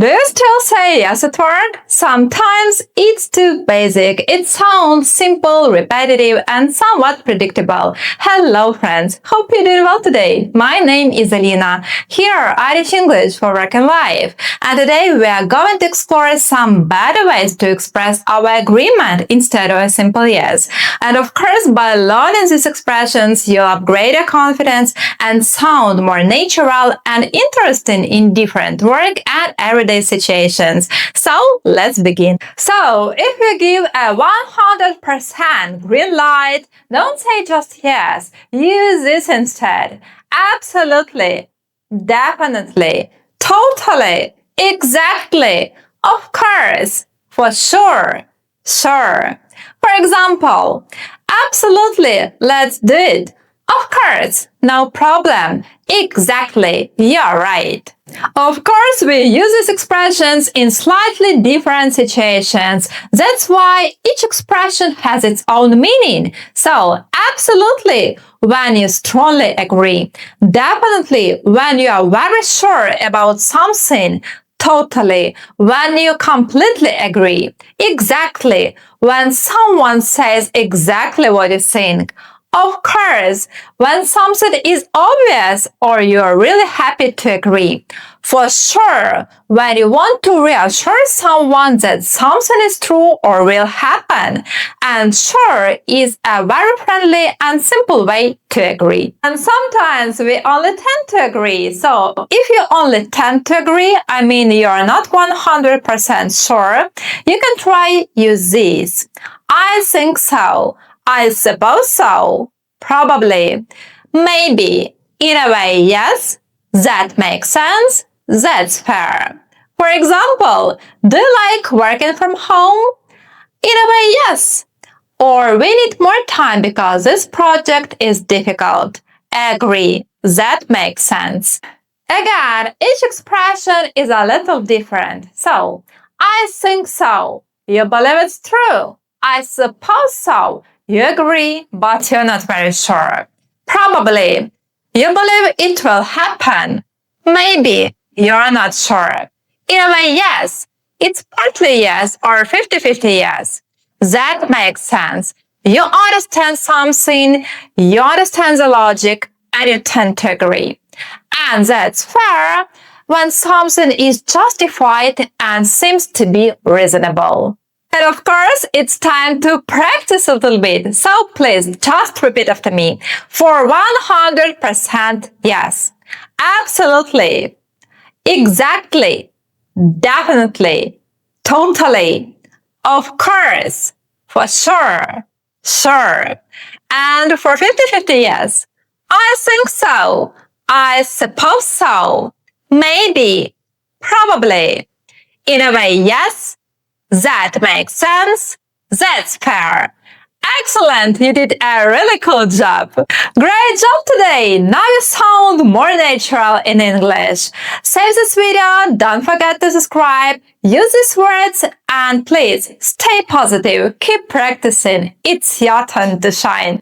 Do you still say yes at work? Sometimes it's too basic. It sounds simple, repetitive, and somewhat predictable. Hello friends, hope you're doing well today. My name is Alina, here Irish English for work and life. And today we are going to explore some better ways to express our agreement instead of a simple yes. And of course, by learning these expressions, you'll upgrade your confidence and sound more natural and interesting in different work and everyday situations. So let's begin. So if you give a 100% green light, don't say just yes. Use this instead. Absolutely, definitely, totally, exactly, of course, for sure, sure. For example, absolutely, let's do it. Of course, no problem. Exactly, you're right. Of course, we use these expressions in slightly different situations. That's why each expression has its own meaning. So, absolutely, when you strongly agree. Definitely, when you are very sure about something. Totally, when you completely agree. Exactly, when someone says exactly what you think. Of course, when something is obvious or you're really happy to agree. For sure, when you want to reassure someone that something is true or will happen. And sure is a very friendly and simple way to agree. And sometimes we only tend to agree. So if you only tend to agree, I mean you're not 100% sure, you can try use this. I think so. I suppose so. Probably. Maybe. In a way, yes. That makes sense. That's fair. For example, do you like working from home? In a way, yes. Or we need more time because this project is difficult. Agree. That makes sense. Again, each expression is a little different. So, I think so. You believe it's true. I suppose so. You agree, but you're not very sure. Probably. You believe it will happen. Maybe. You're not sure. In a way, yes. It's partly yes or 50-50 yes. That makes sense. You understand something, you understand the logic, and you tend to agree. And that's fair when something is justified and seems to be reasonable. And of course, it's time to practice a little bit. So please just repeat after me. For 100% yes. Absolutely. Exactly. Definitely. Totally. Of course. For sure. Sure. And for 50-50 yes. I think so. I suppose so. Maybe. Probably. In a way, yes. That makes sense. That's fair. Excellent! You did a really cool job. Great job today! Now you sound more natural in English. Save this video, don't forget to subscribe, use these words, and please stay positive, keep practicing. It's your turn to shine.